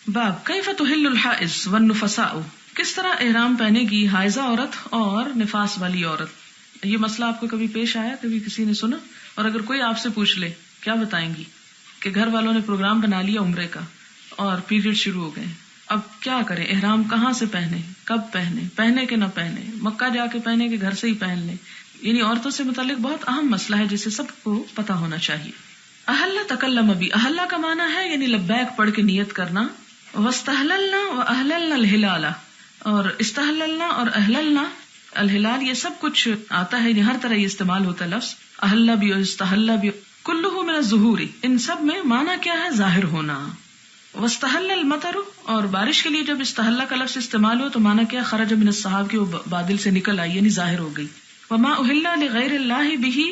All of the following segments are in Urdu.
باب کیف تحل الحائض والنفساء، کس طرح احرام پہنے گی حائضہ عورت اور نفاس والی عورت. یہ مسئلہ آپ کو کبھی پیش آیا، کبھی کسی نے سنا؟ اور اگر کوئی آپ سے پوچھ لے کیا بتائیں گی؟ کہ گھر والوں نے پروگرام بنا لیا عمرے کا اور پیریڈ شروع ہو گئے، اب کیا کریں؟ احرام کہاں سے پہنے، کب پہنے، پہنے کہ نہ پہنے، مکہ جا کے پہنے کہ گھر سے ہی پہن لیں؟ یعنی عورتوں سے متعلق بہت اہم مسئلہ ہے جسے سب کو پتا ہونا چاہیے. احل تکلم بھی، احلہ کا معنی ہے یعنی لبیک پڑھ کے نیت کرنا. واستحللنا واحللنا الہلال، اور استحللنا اور احللنا الہلال، یہ سب کچھ آتا ہے، یعنی ہر طرح یہ استعمال ہوتا ہے لفظ. احلہ بھی اور استحلہ بھی، کلہ من الظہور، ان سب میں معنی کیا ہے؟ ظاہر ہونا. واستحل المطر، اور بارش کے لیے جب استحلہ کا لفظ استعمال ہو تو معنی کیا؟ خرج من السحاب، کی وہ بادل سے نکل آئی یعنی ظاہر ہو گئی. وما احل لغیر اللہ بہ،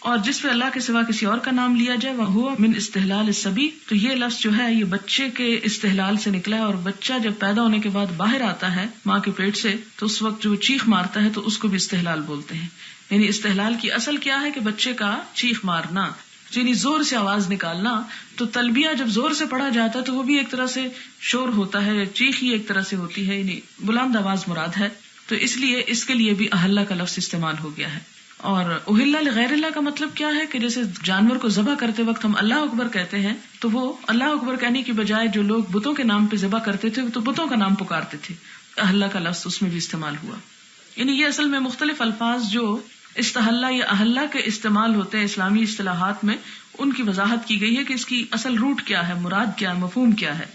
اور جس پہ اللہ کے سوا کسی اور کا نام لیا جائے، وہو من استحلال الصبی، تو یہ لفظ جو ہے یہ بچے کے استحلال سے نکلا ہے. اور بچہ جب پیدا ہونے کے بعد باہر آتا ہے ماں کے پیٹ سے تو اس وقت جو چیخ مارتا ہے تو اس کو بھی استحلال بولتے ہیں. یعنی استحلال کی اصل کیا ہے کہ بچے کا چیخ مارنا، یعنی زور سے آواز نکالنا. تو تلبیہ جب زور سے پڑھا جاتا ہے تو وہ بھی ایک طرح سے شور ہوتا ہے، چیخ ہی ایک طرح سے ہوتی ہے، یعنی بلند آواز مراد ہے. تو اس لیے اس کے لیے بھی احلہ کا لفظ استعمال ہو گیا ہے. اور احلہ لغیر اللہ کا مطلب کیا ہے کہ جیسے جانور کو ذبح کرتے وقت ہم اللہ اکبر کہتے ہیں تو وہ اللہ اکبر کہنے کی بجائے جو لوگ بتوں کے نام پہ ذبح کرتے تھے تو بتوں کا نام پکارتے تھے، احلہ کا لفظ اس میں بھی استعمال ہوا. یعنی یہ اصل میں مختلف الفاظ جو استحلہ یا احلہ کے استعمال ہوتے ہیں اسلامی اصطلاحات میں، ان کی وضاحت کی گئی ہے کہ اس کی اصل روٹ کیا ہے، مراد کیا ہے، مفہوم کیا ہے،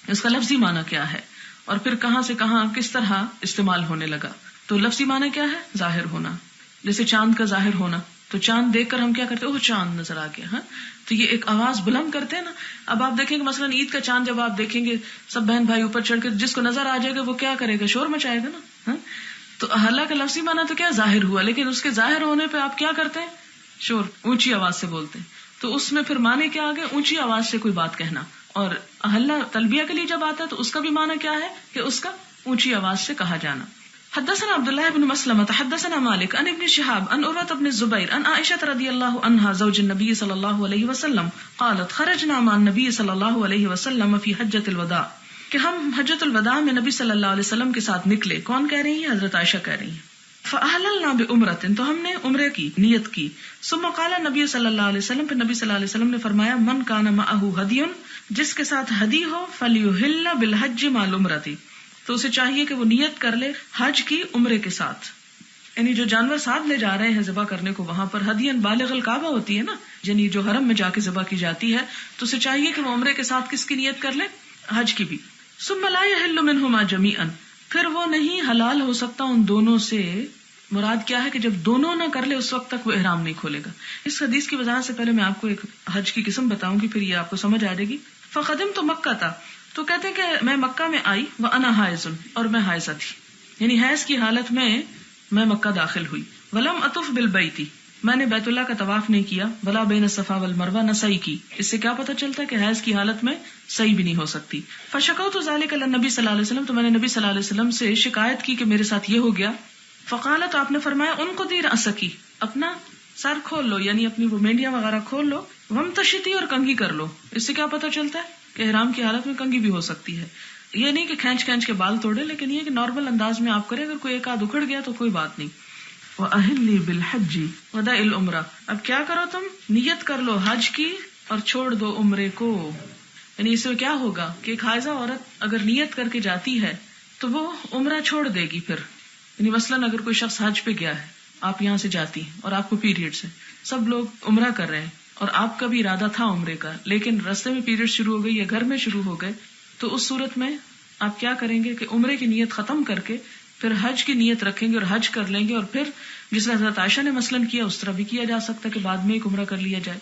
اس کا لفظی معنی کیا ہے، اور پھر کہاں سے کہاں کس طرح استعمال ہونے لگا. تو لفظی معنی کیا ہے؟ ظاہر ہونا. جیسے چاند کا ظاہر ہونا، تو چاند دیکھ کر ہم کیا کرتے ہیں؟ وہ چاند نظر آ گیا. ہاں، تو یہ ایک آواز بلند کرتے ہیں نا. اب آپ دیکھیں گے مثلاً عید کا چاند جب آپ دیکھیں گے سب بہن بھائی اوپر چڑھ کے، جس کو نظر آ جائے گا وہ کیا کرے گا؟ شور مچائے گا نا. ہاں، تو احلہ کا لفظی معنی تو کیا؟ ظاہر ہوا، لیکن اس کے ظاہر ہونے پہ آپ کیا کرتے ہیں؟ شور، اونچی آواز سے بولتے ہیں. تو اس میں پھر معنی کیا آگے؟ اونچی آواز سے کوئی بات کہنا. اور احلہ تلبیہ کے لیے جب آتا ہے تو اس کا بھی معنی کیا ہے کہ اس کا اونچی آواز سے کہا جانا. حدثنا عبد الله بن مسلمة حدثنا مالك عن ابن شهاب عن عروة بن الزبير عن عائشة رضي الله عنها زوج النبي صلى الله عليه وسلم قالت خرجنا مع النبي صلى الله عليه وسلم في حجة الوداع، کہ ہم حجۃ الوداع میں نبی صلی اللہ علیہ وسلم کے ساتھ نکلے. کون کہہ رہی ہیں؟ حضرت عائشہ کہہ رہی ہیں. فأحللنا بعمرة، تو ہم نے عمرے کی نیت کی. ثم قال النبي صلی اللہ علیہ وسلم، پھر نبی صلی اللہ علیہ وسلم نے فرمایا من كان معه هدي، جس کے ساتھ ہدی ہو فليحل بالحج مع العمرة، تو اسے چاہیے کہ وہ نیت کر لے حج کی عمرے کے ساتھ. یعنی جو جانور ساتھ لے جا رہے ہیں ذبح کرنے کو، وہاں پر ہدین بالغ الکعبہ ہوتی ہے نا، یعنی جو حرم میں جا کے ذبح کی جاتی ہے، تو اسے چاہیے کہ وہ عمرے کے ساتھ کس کی نیت کر لے؟ حج کی بھی. ثم لا يحل منهما جميعا، پھر وہ نہیں حلال ہو سکتا ان دونوں سے. مراد کیا ہے کہ جب دونوں نہ کر لے اس وقت تک وہ احرام نہیں کھولے گا. اس حدیث کی وضاحت سے پہلے میں آپ کو ایک حج کی قسم بتاؤں گی، پھر یہ آپ کو سمجھ آ جائے گی. فقدمت مکہ تھا، تو کہتے ہیں کہ میں مکہ میں آئی، وَأَنَا حَائِضٌ، اور میں حائضہ تھی، یعنی حیض کی حالت میں میں مکہ داخل ہوئی. وَلَمْ أَطُفْ بِالْبَيْتِ، میں نے بیت اللہ کا طواف نہیں کیا. وَلَا بَيْنَ الصَّفَا وَالْمَرْوَةِ، نہ سعی کی. اس سے کیا پتہ چلتا ہے کہ حیض کی حالت میں سعی بھی نہیں ہو سکتی. فَشَكَوْتُ ذَلِكَ لِلنَّبِي صلی اللہ علیہ وسلم، تو میں نے نبی صلی اللہ علیہ وسلم سے شکایت کی کہ میرے ساتھ یہ ہو گیا. فقال، تو آپ نے فرمایا انقضی رأسکی، اپنا سر کھول لو، یعنی اپنی وہ مینڈیاں وغیرہ کھول لو. وامتشطی، اور کنگھی کر لو. اس سے کیا پتہ چلتا ہے کہ احرام کی حالت میں کنگھی بھی ہو سکتی ہے. یہ نہیں کہ کھینچ کھینچ کے بال توڑے، لیکن یہ کہ نارمل انداز میں آپ کریں. اگر کوئی ایک آدھ اکھڑ گیا تو کوئی بات نہیں. وَأَهِلِّي بِالْحَجِّ وَدَعِ الْعُمْرَةِ، اب کیا کرو تم؟ نیت کر لو حج کی اور چھوڑ دو عمرے کو. یعنی اس سے کیا ہوگا کہ ایک حائضہ عورت اگر نیت کر کے جاتی ہے تو وہ عمرہ چھوڑ دے گی پھر. یعنی مثلاً اگر کوئی شخص حج پہ گیا ہے، آپ یہاں سے جاتی ہیں اور آپ کو پیریڈز ہیں، سب لوگ عمرہ کر رہے ہیں اور آپ کا بھی ارادہ تھا عمرے کا، لیکن راستے میں پیریڈ شروع ہو گئی یا گھر میں شروع ہو گئے، تو اس صورت میں آپ کیا کریں گے کہ عمرے کی نیت ختم کر کے پھر حج کی نیت رکھیں گے اور حج کر لیں گے. اور پھر جس طرح حضرت عائشہ نے مثلاً کیا اس طرح بھی کیا جا سکتا ہے کہ بعد میں ایک عمرہ کر لیا جائے.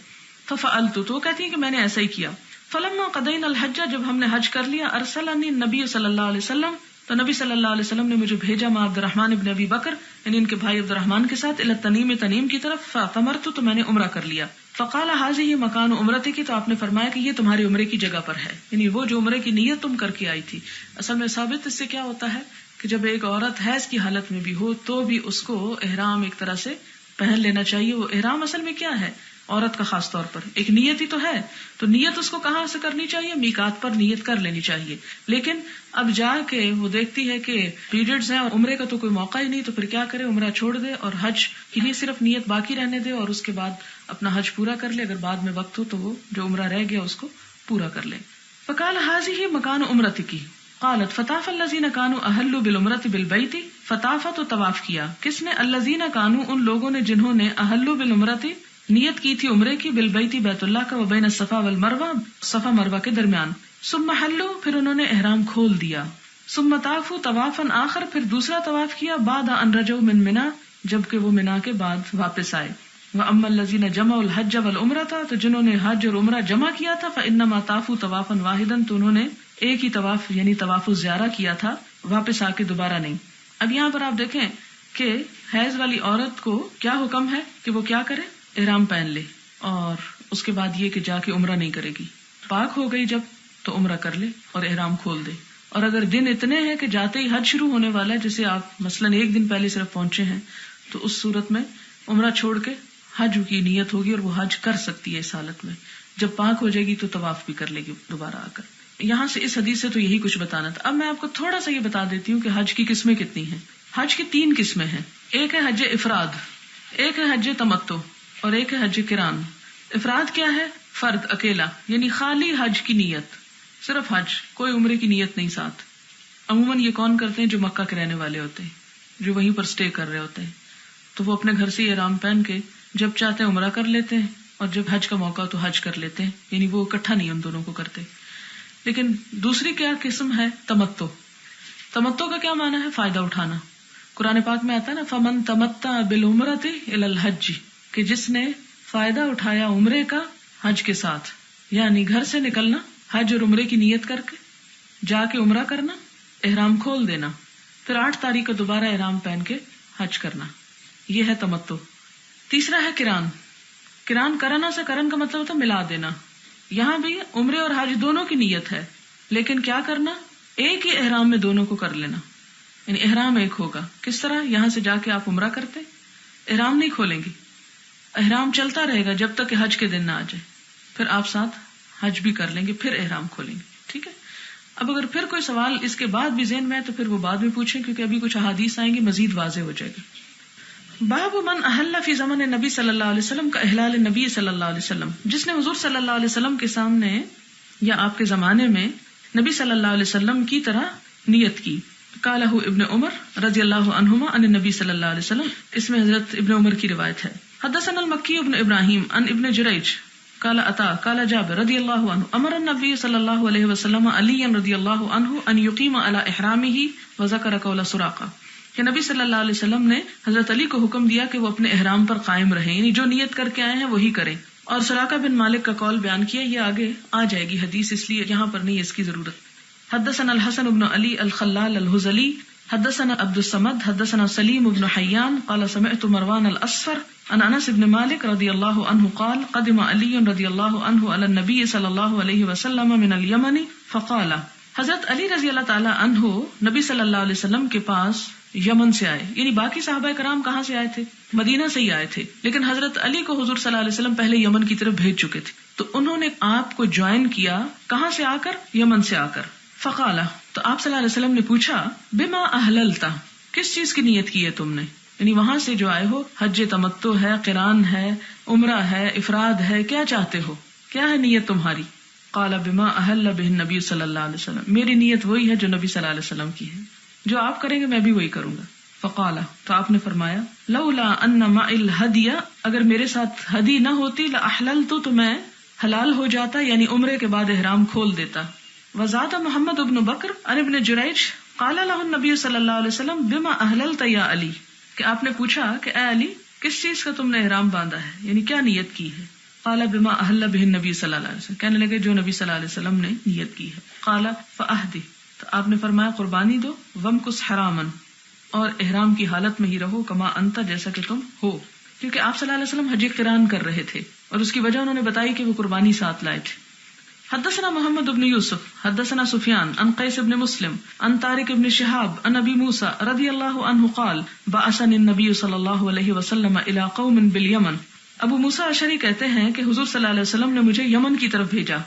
ففعلت، تو وہ کہتی ہیں کہ میں نے ایسا ہی کیا. فلما قضینا الحج، جب ہم نے حج کر لیا، ارسلنی النبی صلی اللہ علیہ وسلم، تو نبی صلی اللہ علیہ وسلم نے مجھے بھیجا مع عبد الرحمن ابن ابی بکر، یعنی ان کے بھائی عبد الرحمن کے ساتھ، الی تنیم، تنیم کی طرف. فاعتمرت، تو میں نے عمرہ کر لیا. فقال هذه مکان عمرتی کی، تو آپ نے فرمایا کہ یہ تمہاری عمرے کی جگہ پر ہے، یعنی وہ جو عمرے کی نیت تم کر کے آئی تھی. اصل میں ثابت اس سے کیا ہوتا ہے کہ جب ایک عورت حیض کی حالت میں بھی ہو تو بھی اس کو احرام ایک طرح سے پہن لینا چاہیے. وہ احرام اصل میں کیا ہے؟ عورت کا خاص طور پر ایک نیت ہی تو ہے، تو نیت اس کو کہاں سے کرنی چاہیے؟ میقات پر نیت کر لینی چاہیے. لیکن اب جا کے وہ دیکھتی ہے کہ پیریڈز ہیں اور عمرے کا تو کوئی موقع ہی نہیں، تو پھر کیا کرے؟ عمرہ چھوڑ دے اور حج کی لیے صرف نیت باقی رہنے دے، اور اس کے بعد اپنا حج پورا کر لے. اگر بعد میں وقت ہو تو وہ جو عمرہ رہ گیا اس کو پورا کر لے. فقال هذه مکان عمرتکی قالت فطاف الذین کانوا احلوا بالعمرۃ بالبیت. فطاف تو طواف کیا، کس نے؟ الذین کانوا ان لوگوں نے جنہوں نے احلوا بالعمرۃ نیت کی تھی عمرے کی، بالبیت بیت اللہ کا، وبین الصفا والمروہ صفا مروہ کے درمیان. ثم حلوا پھر انہوں نے احرام کھول دیا. ثم طافوا طوافا آخر پھر دوسرا طواف کیا، بعد ان رجعوا من منی جبکہ وہ منا کے بعد واپس آئے. واما الذین جمعوا الحج والعمرۃ تو جنہوں نے حج اور عمرہ جمع کیا تھا، فانما طافوا طوافا واحدا تو انہوں نے ایک ہی طواف یعنی طواف الزیارہ کیا تھا، واپس آ کے دوبارہ نہیں. اب یہاں پر آپ دیکھیں کہ حیض والی عورت کو کیا حکم ہے کہ وہ کیا کرے؟ احرام پہن لے، اور اس کے بعد یہ کہ جا کے عمرہ نہیں کرے گی. پاک ہو گئی جب تو عمرہ کر لے اور احرام کھول دے. اور اگر دن اتنے ہیں کہ جاتے ہی حج شروع ہونے والا ہے، جسے آپ مثلاً ایک دن پہلے صرف پہنچے ہیں، تو اس صورت میں عمرہ چھوڑ کے حج کی نیت ہوگی اور وہ حج کر سکتی ہے. اس حالت میں جب پاک ہو جائے گی تو طواف بھی کر لے گی دوبارہ آ کر. یہاں سے اس حدیث سے تو یہی کچھ بتانا تھا. اب میں آپ کو تھوڑا سا یہ بتا دیتی ہوں کہ حج کی قسمیں کتنی ہیں. حج کی 3 قسمیں ہیں. ایک ہے حج افراد، ایک ہے حج تمتع، اور ایک ہے حج قران. افراد کیا ہے؟ فرد، اکیلا، یعنی خالی حج کی نیت، صرف حج، کوئی عمرے کی نیت نہیں ساتھ. عموماً یہ کون کرتے ہیں؟ جو مکہ کے رہنے والے ہوتے ہیں، جو وہیں پر سٹے کر رہے ہوتے ہیں، تو وہ اپنے گھر سے احرام پہن کے جب چاہتے ہیں عمرہ کر لیتے ہیں، اور جب حج کا موقع تو حج کر لیتے ہیں. یعنی وہ اکٹھا نہیں ان دونوں کو کرتے. لیکن دوسری کیا قسم ہے؟ تمتع. تمتع کا کیا معنی ہے؟ فائدہ اٹھانا. قرآن پاک میں آتا ہے نا، فمن تمتع بالعمرۃ الی الحج، کہ جس نے فائدہ اٹھایا عمرے کا حج کے ساتھ. یعنی گھر سے نکلنا، حج اور عمرے کی نیت کر کے جا کے عمرہ کرنا، احرام کھول دینا، پھر 8 تاریخ کو دوبارہ احرام پہن کے حج کرنا. یہ ہے تمتع. تیسرا ہے قران. قران کرنا سے کرن کا مطلب ہوتا ہے ملا دینا. یہاں بھی عمرے اور حج دونوں کی نیت ہے، لیکن کیا کرنا؟ ایک ہی احرام میں دونوں کو کر لینا. یعنی احرام ایک ہوگا. کس طرح؟ یہاں سے جا کے آپ عمرہ کرتے، احرام نہیں کھولیں گی، احرام چلتا رہے گا جب تک کہ حج کے دن نہ آ جائے، پھر آپ ساتھ حج بھی کر لیں گے، پھر احرام کھولیں گے. ٹھیک ہے. اب اگر پھر کوئی سوال اس کے بعد بھی ذہن میں ہے تو پھر وہ بعد میں پوچھیں، کیونکہ ابھی کچھ احادیث آئیں گی مزید واضح ہو جائے گی. باب من احل فی زمن نبی صلی اللہ علیہ وسلم کا احلال نبی صلی اللہ علیہ وسلم، جس نے حضور صلی اللہ علیہ وسلم کے سامنے یا آپ کے زمانے میں نبی صلی اللہ علیہ وسلم کی طرح نیت کی. قالہ ابن عمر رضی اللہ عنہما عن نبی صلی اللہ علیہ وسلم، اس میں حضرت ابن عمر کی روایت ہے. حدثنا المکی ابن ابراہیم عن ابن جریج قال عطا قال جابر رضی اللہ عنہ امر النبی صلی اللہ علیہ وسلم علی رضی اللہ عنہ ان یقیم علی احرامہ وذکر قول سراقہ، کہ نبی صلی اللہ علیہ وسلم نے حضرت علی کو حکم دیا کہ وہ اپنے احرام پر قائم رہیں، یعنی جو نیت کر کے آئے ہیں وہی کریں. اور سراقہ بن مالک کا قول بیان کیا. یہ آگے آ جائے گی حدیث، اس لیے یہاں پر نہیں اس کی ضرورت. حدثنا الحسن بن علی الخلال الہذلی حدثنا عبد الصمد حدثنا سلیم بن حیان قال سمعت مروان الاصفر عن انس بن مالک رضی اللہ عنہ قال قدم علی رضی اللہ عنہ علی النبی صلی اللہ علیہ وسلم من الیمن فقال، حضرت علی رضی اللہ تعالی عنہ نبی صلی اللہ علیہ وسلم کے پاس یمن سے آئے. یعنی باقی صحابہ کرام کہاں سے آئے تھے؟ مدینہ سے ہی آئے تھے، لیکن حضرت علی کو حضور صلی اللہ علیہ وسلم پہلے یمن کی طرف بھیج چکے تھے، تو انہوں نے آپ کو جوائن کیا. کہاں سے آ کر؟ یمن سے آ کر. فقال، تو آپ صلی اللہ علیہ وسلم نے پوچھا، بما احللتا، کس چیز کی نیت کی ہے تم نے؟ یعنی وہاں سے جو آئے ہو، حج تمتع ہے، قران ہے، عمرہ ہے، افراد ہے، کیا چاہتے ہو؟ کیا ہے نیت تمہاری؟ قال بما احل به النبی صلی اللہ علیہ وسلم، میری نیت وہی ہے جو نبی صلی اللہ علیہ وسلم کی ہے، جو آپ کریں گے میں بھی وہی کروں گا. فقال، تو آپ نے فرمایا، لولا ان معي الهدي، اگر میرے ساتھ ہدی نہ ہوتی، لاحللت، تو میں حلال ہو جاتا، یعنی عمرے کے بعد احرام کھول دیتا. وزاد محمد بن بکر عن ابن جریج قال له النبی صلی اللہ علیہ وسلم بما احللت یا علی، کہ آپ نے پوچھا کہ اے علی کس چیز کا تم نے احرام باندھا ہے، یعنی کیا نیت کی ہے؟ قال بما احل به النبی صلی اللہ علیہ وسلم، کہنے لگے جو نبی صلی اللہ علیہ وسلم نے نیت کی ہے. قال فاہدی، تو آپ نے فرمایا قربانی دو، ومکس حراما، اور احرام کی حالت میں ہی رہو، کما انت، جیسا کہ تم ہو. کیونکہ آپ صلی اللہ علیہ وسلم حج قران کر رہے تھے، اور اس کی وجہ انہوں نے بتائی کہ وہ قربانی ساتھ لائے تھے. حدثنا محمد بن یوسف حدثنا سفیان عن قیس بن مسلم عن طارق بن شہاب عن ابی موسیٰ رضی اللہ عنہ قال بعثني النبی صلی اللہ علیہ وسلم الى قوم بالیمن. ابو موسیٰ اشعری کہتے ہیں کہ حضور صلی اللہ علیہ وسلم نے مجھے یمن کی طرف بھیجا.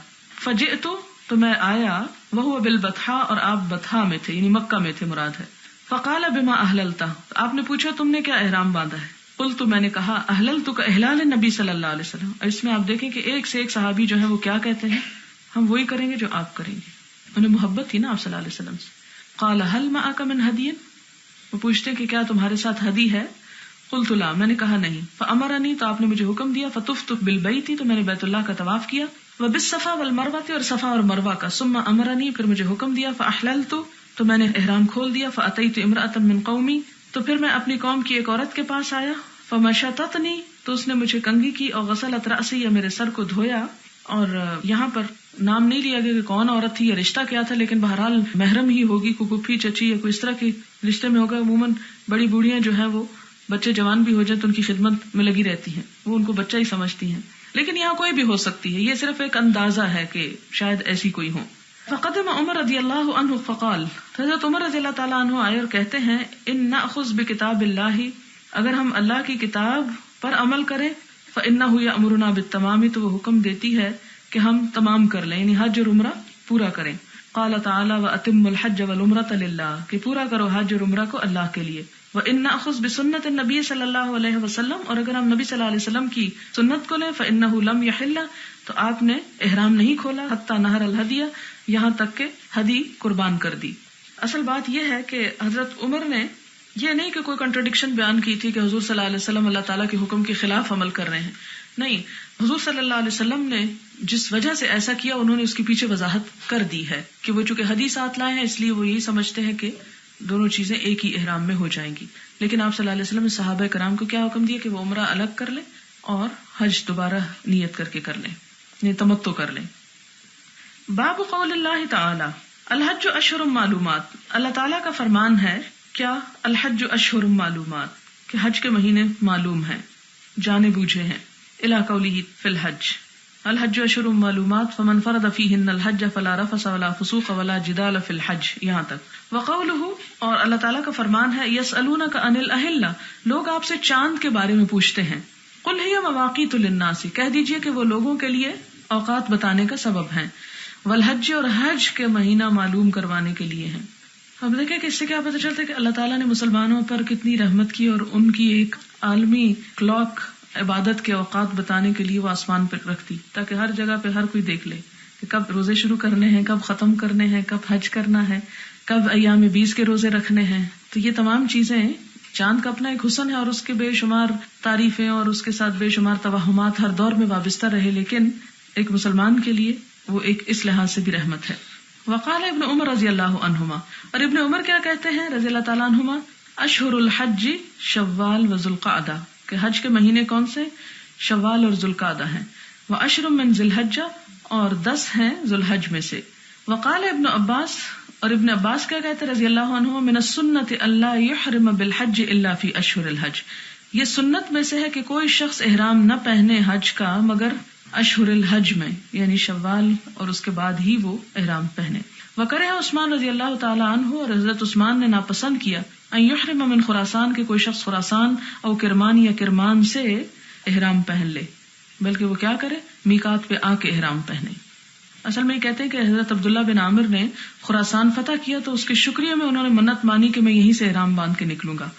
فجئت تو میں آیا وہو بالبطحاء اور آپ بطحاء میں تھے یعنی مکہ میں تھے مراد ہے. فقال بما احللت آپ نے پوچھا تم نے کیا احرام باندھا ہے. قلت میں نے کہا احللت کا احلال نبی صلی اللہ علیہ وسلم. اس میں آپ دیکھیں کہ ایک سے ایک صحابی جو ہیں وہ کیا کہتے ہیں ہم وہی کریں گے جو آپ کریں گے. انہیں محبت تھی نا آپ صلی اللہ علیہ وسلم سے. قال هل معك من هدي وہ پوچھتے ہیں کہ کیا تمہارے ساتھ ہدی ہے. قلت لا میں نے کہا نہیں. فامرنی تو آپ نے مجھے حکم دیا. فطفت بالبیت تو میں نے بیت اللہ کا طواف کیا. وبالصفا والمروہ اور صفا اور مروہ کا. ثم امرنی پھر مجھے حکم دیا. فاحللت تو میں نے احرام کھول دیا. فاتیت امرأة من قومی تو پھر میں اپنی قوم کی ایک عورت کے پاس آیا. فمشطتنی تو اس نے مجھے کنگھی کی. اور غسلت رأسی یا میرے سر کو دھویا. اور یہاں پر نام نہیں لیا گیا کہ کون عورت تھی یا رشتہ کیا تھا, لیکن بہرحال محرم ہی ہوگی, کوئی پھوپھی چچی یا کوئی اس طرح کے رشتے میں ہوگا. عموماً بڑی بوڑھیاں جو ہیں وہ بچے جوان بھی ہو جائیں تو ان کی خدمت میں لگی رہتی ہیں, وہ ان کو بچہ ہی سمجھتی ہیں. لیکن یہاں کوئی بھی ہو سکتی ہے, یہ صرف ایک اندازہ ہے کہ شاید ایسی کوئی ہو. فقدم عمر رضی اللہ عنہ فقال حضرت عمر رضی اللہ تعالیٰ عنہ آئے اور کہتے ہیں ان نأخذ بکتاب اللہ اگر ہم اللہ کی کتاب پر عمل کریں فإنہ یأمرنا بالتمام تو وہ حکم دیتی ہے کہ ہم تمام کر لیں یعنی حج اور عمرہ پورا کریں. قال تعالی واتموا الحج والعمرۃ للہ کہ پورا کرو حج اور عمرہ کو اللہ کے لیے. وان ناخذ بسنت النبی صلی اللہ علیہ وسلم اور اگر ہم نبی صلی اللہ علیہ وسلم کی سنت کو لیں فانہ لم یحل تو آپ نے احرام نہیں کھولا حتی نہر الہدی یہاں تک کہ ہدی قربان کر دی. اصل بات یہ ہے کہ حضرت عمر نے یہ نہیں کہ کوئی کنٹرڈکشن بیان کی تھی کہ حضور صلی اللہ علیہ وسلم اللہ تعالیٰ کے حکم کے خلاف عمل کر رہے ہیں. نہیں, حضور صلی اللہ علیہ وسلم نے جس وجہ سے ایسا کیا انہوں نے اس کے پیچھے وضاحت کر دی ہے کہ وہ چونکہ حدیث ساتھ لائے ہیں اس لیے وہ یہی سمجھتے ہیں کہ دونوں چیزیں ایک ہی احرام میں ہو جائیں گی. لیکن آپ صلی اللہ علیہ وسلم نے صحابہ کرام کو کیا حکم دیا کہ وہ عمرہ الگ کر لیں اور حج دوبارہ نیت کر کے کر لیں, یعنی تمتع کر لیں. باب قول اللہ تعالی الحج اشہر معلومات. اللہ تعالیٰ کا فرمان ہے کیا الحج اشہر معلومات کہ حج کے مہینے معلوم ہیں جانے بوجھے ہیں. الی قولہ فی الحج الحج اشہر معلومات فمن فرض فیہن الحج فلا رفث ولا فسوق ولا جدال فی الحج یہاں تک. وقولہ اور اللہ تعالیٰ کا فرمان ہے یسألونک عن الاہلہ لوگ آپ سے چاند کے بارے میں پوچھتے ہیں. قل ہی مواقیت للناس کہہ دیجئے کہ وہ لوگوں کے لیے اوقات بتانے کا سبب ہیں. والحج اور حج کے مہینہ معلوم کروانے کے لیے ہیں. اب دیکھیں کہ اس سے کیا پتہ چلتا ہے کہ اللہ تعالیٰ نے مسلمانوں پر کتنی رحمت کی اور ان کی ایک عالمی کلاک عبادت کے اوقات بتانے کے لیے وہ آسمان پہ رکھتی تاکہ ہر جگہ پہ ہر کوئی دیکھ لے کہ کب روزے شروع کرنے ہیں, کب ختم کرنے ہیں, کب حج کرنا ہے, کب ایام 20 کے روزے رکھنے ہیں. تو یہ تمام چیزیں چاند کا اپنا ایک حسن ہے اور اس کے بے شمار تعریفیں اور اس کے ساتھ بے شمار توہمات ہر دور میں وابستہ رہے, لیکن ایک مسلمان کے لیے وہ ایک اس لحاظ سے بھی رحمت ہے. وقال ابن عمر رضی اللہ عنہما اور ابن عمر کیا کہتے ہیں رضی اللہ تعالیٰ عنہما اشہر الحج شوال و ذوالقعدہ کہ حج کے مہینے کون سے شوال اور ذوالقعدہ ہیں. وعشر من ذی الحجہ اور 10 ہیں ذوالحج میں سے. وقال ابن عباس اور ابن عباس کیا کہتے ہیں رضی اللہ عنہ من السنت اللہ یحرم بالحج الا فی اشہر الحج یہ سنت میں سے ہے کہ کوئی شخص احرام نہ پہنے حج کا مگر اشہر الحج میں یعنی شوال اور اس کے بعد ہی وہ احرام پہنے. وکرہ عثمان رضی اللہ تعالیٰ عنہ اور حضرت عثمان نے ناپسند کیا ان یحرم من خراسان کہ کوئی شخص خراسان او کرمان یا کرمان سے احرام پہن لے, بلکہ وہ کیا کرے میقات پہ آ کے احرام پہنے. اصل میں یہ کہتے ہیں کہ حضرت عبداللہ بن عامر نے خراسان فتح کیا تو اس کے شکریہ میں انہوں نے منت مانی کہ میں یہیں سے احرام باندھ کے نکلوں گا,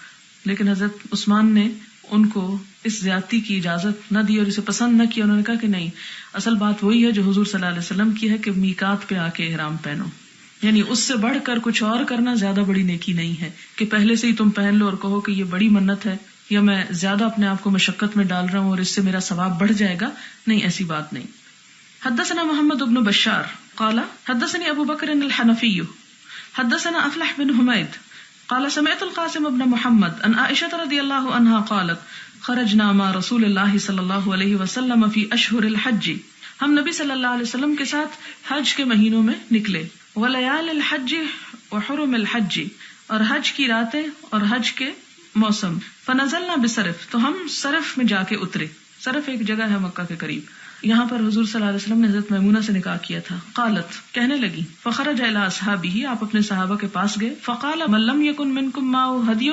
لیکن حضرت عثمان نے ان کو اس زیادتی کی اجازت نہ دی اور اسے پسند نہ کیا. انہوں نے کہا کہ نہیں, اصل بات وہی ہے جو حضور صلی اللہ علیہ وسلم کی ہے کہ میقات پہ آ کے احرام پہنو, یعنی اس سے بڑھ کر کچھ اور کرنا زیادہ بڑی نیکی نہیں ہے کہ پہلے سے ہی تم پہن لو اور کہو کہ یہ بڑی منت ہے یا میں زیادہ اپنے آپ کو مشقت میں ڈال رہا ہوں اور اس سے میرا ثواب بڑھ جائے گا. نہیں, ایسی بات نہیں. حدثنا محمد بن بشار قال حدثني ابو بکر الحنفی حدثنا افلح بن حمید قال سمعت القاسم بن محمد ان عائشہ رضی اللہ عنہا قالت خرجنا مع رسول اللہ صلی اللہ علیہ وسلم فی اشہر الحج ہم نبی صلی اللہ علیہ وسلم کے ساتھ حج کے مہینوں میں نکلے. ولیال الحج وحرم الحج اور حج کی راتیں اور حج کے موسم. فنزلنا بصرف تو ہم صرف میں جا کے اترے. صرف ایک جگہ ہے مکہ کے قریب. یہاں پر حضور صلی اللہ علیہ وسلم نے حضرت میمونہ سے نکاح کیا تھا. قالت کہنے لگی فخرج الی اصحابہ آپ اپنے صحابہ کے پاس گئے. فقال من لم یکن منکم معه ہدی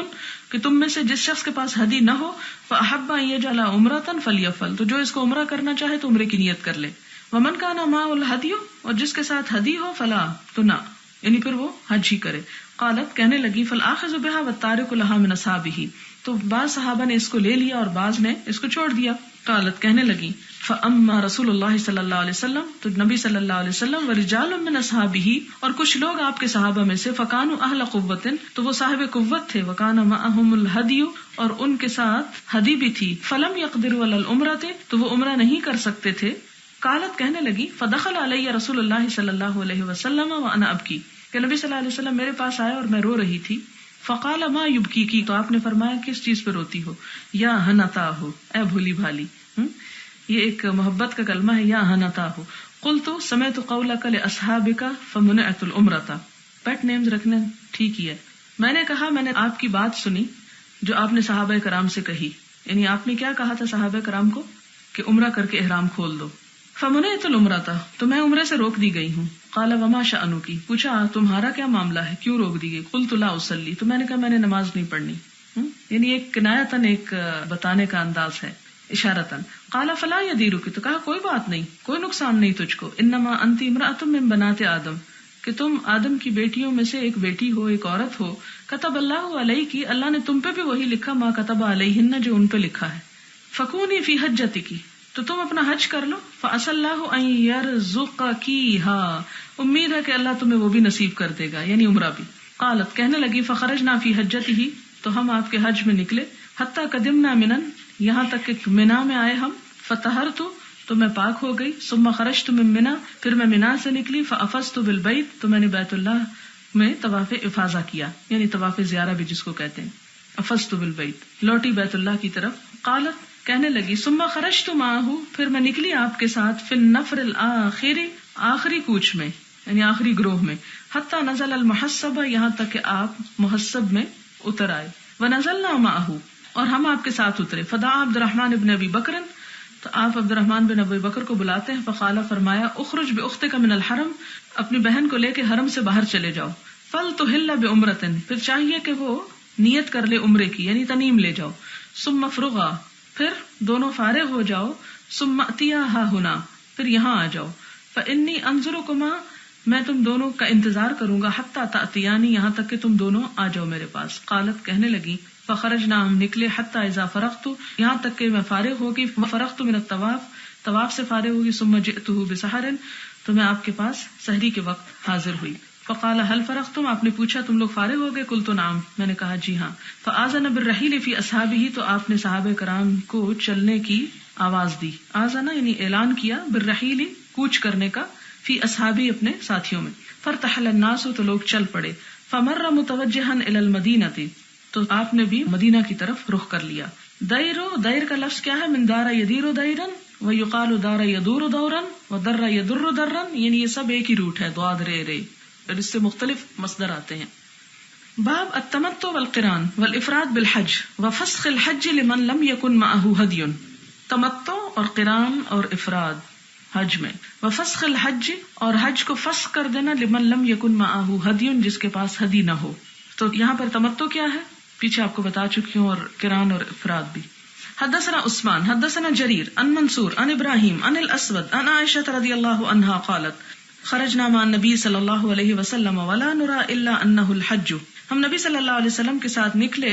کہ تم میں سے جس شخص کے پاس ہدی نہ ہو فاحب ان یجعل عمرۃ فلیفعل تو جو اس کو عمرہ کرنا چاہے تو عمرے کی نیت کر لے. ومن کان معه الہدی اور جس کے ساتھ ہدی ہو فلا تو نہ یعنی پھر وہ حج ہی کرے. قالت کہنے لگی فالآخذ بها والتارک لها من اصحابہ تو بعض صحابہ نے اس کو لے لیا اور بعض نے اس کو چھوڑ دیا. قالت کہنے لگی فاما رسول اللہ صلی اللہ علیہ وسلم تو نبی صلی اللہ علیہ وسلم ورجال من اصحابہ اور کچھ لوگ آپ کے صحابہ میں سے فکانوا اہل قوت تو وہ صاحب قوت تھے. وکان معهم الہدی اور ان کے ساتھ ہدی بھی تھی. فلم يقدروا علی العمرۃ تو وہ عمرہ نہیں کر سکتے تھے. قالت کہنے لگی فدخل علی رسول اللہ صلی اللہ علیہ وسلم وانا ابکی کہ نبی صلی اللہ علیہ وسلم میرے پاس آئے اور میں رو رہی تھی. فقال ما یبکیکی تو آپ نے فرمایا کس چیز پہ روتی ہو. یا ہنتا ہو اے بھولی بھالی. یہ ایک محبت کا کلمہ ہے یا ہنتا ہو. قلت سمعت قولک لاصحابک فمنعت العمرۃ. پیٹ نیمز رکھنے ٹھیک ہی ہے. میں نے کہا میں نے آپ کی بات سنی جو آپ نے صحابہ کرام سے کہی یعنی آپ نے کیا کہا تھا صحابہ کرام کو کہ عمرہ کر کے احرام کھول دو. فمنعت العمرۃ تو میں عمرے سے روک دی گئی ہوں. قال وما شأنک پوچھا تمہارا کیا معاملہ ہے کیوں روک دی گئی. قلت لا اصلی تو میں نے کہا میں نے نماز نہیں پڑھنی. یعنی ایک کنایتاً ایک بتانے کا انداز ہے اشارتاً. قال فلا یدیرک تو کہا کوئی بات نہیں کوئی نقصان نہیں تجھ کو. انما انت امرأۃ من بنات آدم کہ تم آدم کی بیٹیوں میں سے ایک بیٹی ہو ایک عورت ہو. کتب اللہ علیک اللہ نے تم پہ بھی وہی لکھا ما کتب علیہن جو ان پہ لکھا ہے. فکونی فی حجتک تو تم اپنا حج کر لو. فعسى الله ان يرزقكيها امید ہے کہ اللہ تمہیں وہ بھی نصیب کر دے گا یعنی عمرہ بھی. قالت کہنے لگی فخرجنا فی حجته تو ہم آپ کے حج میں نکلے. حتی قدمنا منن یہاں تک کہ منا میں آئے ہم. فطہرت تو میں پاک ہو گئی. ثم خرجت من منا پھر میں منا سے نکلی. فافضت بالبیت تو میں نے بیت اللہ میں طواف افاضہ کیا یعنی طواف زیارہ بھی جس کو کہتے ہیں. افضت بالبیت لوٹی بیت اللہ کی طرف. قالت کہنے لگی ثم خرجت معه پھر میں نکلی آپ کے ساتھ فی النفر الاخر آخری کوچ میں یعنی آخری گروہ میں. حتی نزل المحصب یہاں تک کہ آپ محصب میں اتر آئے. ونزلنا معه اور ہم آپ کے ساتھ اترے. فدعا عبد الرحمن بن ابی بکر تو آپ عبد الرحمن بن ابی بکر کو بلاتے ہیں. فقال فرمایا اخرج باختک من الحرم اپنی بہن کو لے کے حرم سے باہر چلے جاؤ. فلتحل بعمرۃ پھر چاہیے کہ وہ نیت کر لے عمرے کی یعنی تنیم لے جاؤ. ثم فرغا پھر دونوں فارغ ہو جاؤ. ثم اتیا ہا ہنا پھر یہاں آ جاؤ. فانی انظرکما میں تم دونوں کا انتظار کروں گا. حتی تاتیانی یہاں تک کہ تم دونوں آ جاؤ میرے پاس. قالت کہنے لگی فخرجنا ہم نکلے. حتی اذا فرغت یہاں تک کہ میں فارغ ہوگی. فرغت من الطواف طواف سے فارغ ہوگی. ثم جئته بسحر تو میں آپ کے پاس سحری کے وقت حاضر ہوئی. فقال هل فرغتم آپ نے پوچھا تم لوگ فارغ ہو گئے. قلت نعم میں نے کہا جی ہاں. فآذن بالرحیل فی اصحابہ تو آپ نے صحابہ کرام کو چلنے کی آواز دی. آذن یعنی اعلان کیا بالرحیل کوچ کرنے کا. فی اصحابہ اپنے ساتھیوں میں. فرتحل الناس تو لوگ چل پڑے. فمر متوجہا الی المدینہ تو آپ نے بھی مدینہ کی طرف رخ کر لیا. دیر کا لفظ کیا ہے من دار یدیر دائرا ویقال دار یدور دورا ودر یدر درا یعنی یہ سب ایک ہی روٹ ہے دعاد رے اور اس سے مختلف مصدر آتے ہیں. باب التمتع والقران والافراد بالحج وفسخ الحج لمن لم يكن معه هدي. تمتع اور قران اور افراد حج میں. وفسخ الحج اور حج کو فسخ کر دینا لمن لم يكن معه هدي جس کے پاس ہدی نہ ہو. تو یہاں پر تمتع کیا ہے پیچھے آپ کو بتا چکی ہوں اور قران اور افراد بھی. حدثنا عثمان حدثنا جرير عن منصور عن ابراہیم عن الاسود عن عائشة رضی اللہ عنہا قالت خرجنا مع النبی صلی اللہ علیہ وسلم ولا نرى الا انه الحج. ہم نبی صلی اللہ علیہ وسلم کے ساتھ نکلے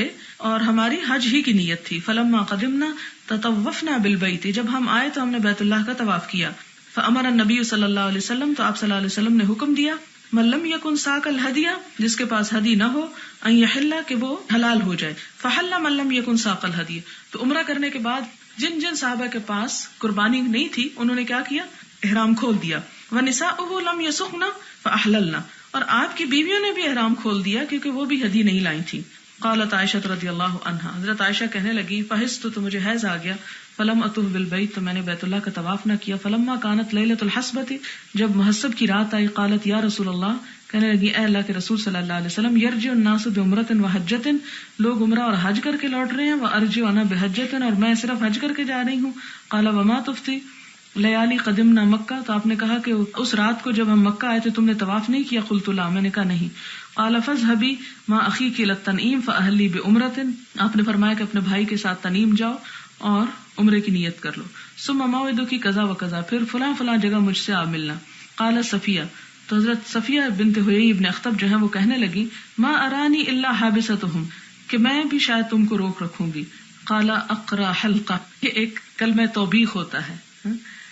اور ہماری حج ہی کی نیت تھی. فلما قدمنا تطوفنا بالبیت جب ہم آئے تو ہم نے بیت اللہ کا طواف کیا. فامر النبی صلی اللہ علیہ وسلم تو آپ صلی اللہ علیہ وسلم نے حکم دیا من لم یکن ساق الہدیہ جس کے پاس ہدی نہ ہو ان یحل کہ وہ حلال ہو جائے. فحل من لم یکن ساق الہدیہ تو عمرہ کرنے کے بعد جن جن صحابہ کے پاس قربانی نہیں تھی انہوں نے کیا کیا احرام کھول دیا. وَنِسَاؤُهُ لَمْ يَسُخْنَ فَأَحْلَلْنَا اور آپ کی بیویوں نے بھی احرام کھول دیا کیونکہ وہ بھی ہدی نہیں لائی تھی. قالت عائشہ رضی اللہ عنہا حضرت عائشہ کہنے لگی فحست تو مجھے حیض آ گیا. فلم اطوف بالبیت تو میں نے بیت اللہ کا طواف نہ کیا. فلما كانت لیلۃ الحسبۃ جب محسب کی رات آئی قالت یا رسول اللہ کہنے لگی اے اللہ کے رسول صلی اللہ علیہ وسلم یرجع الناس بعمرۃ وحجۃ لوگ عمرہ اور حج کر کے لوٹ رہے ہیں. وارجع انا بحجۃ اور میں صرف حج کر کے جا رہی ہوں. قال وما تفتی لیالی قدمنا مکہ، تو آپ نے کہا کہ اس رات کو جب ہم مکہ آئے تھے تم نے طواف نہیں کیا؟ قلت لا، میں نے کہا نہیں۔ قال فاذهبي مع اخيك الى التنعيم فاهلي بعمرة، آپ نے فرمایا کہ اپنے بھائی کے ساتھ تنعیم جاؤ اور عمرے کی نیت کر لو۔ ثم موعدك كذا وكذا، پھر فلاں فلاں جگہ مجھ سے آپ ملنا۔ قال صفیہ، تو حضرت صفیہ بنت حیی ابن اخطب جو ہے وہ کہنے لگی ما ارانی الا حابستهم، کہ میں بھی شاید تم کو روک رکھوں گی۔ قال اقرا حلقہ، یہ ایک کلمہ توبیخ ہوتا ہے،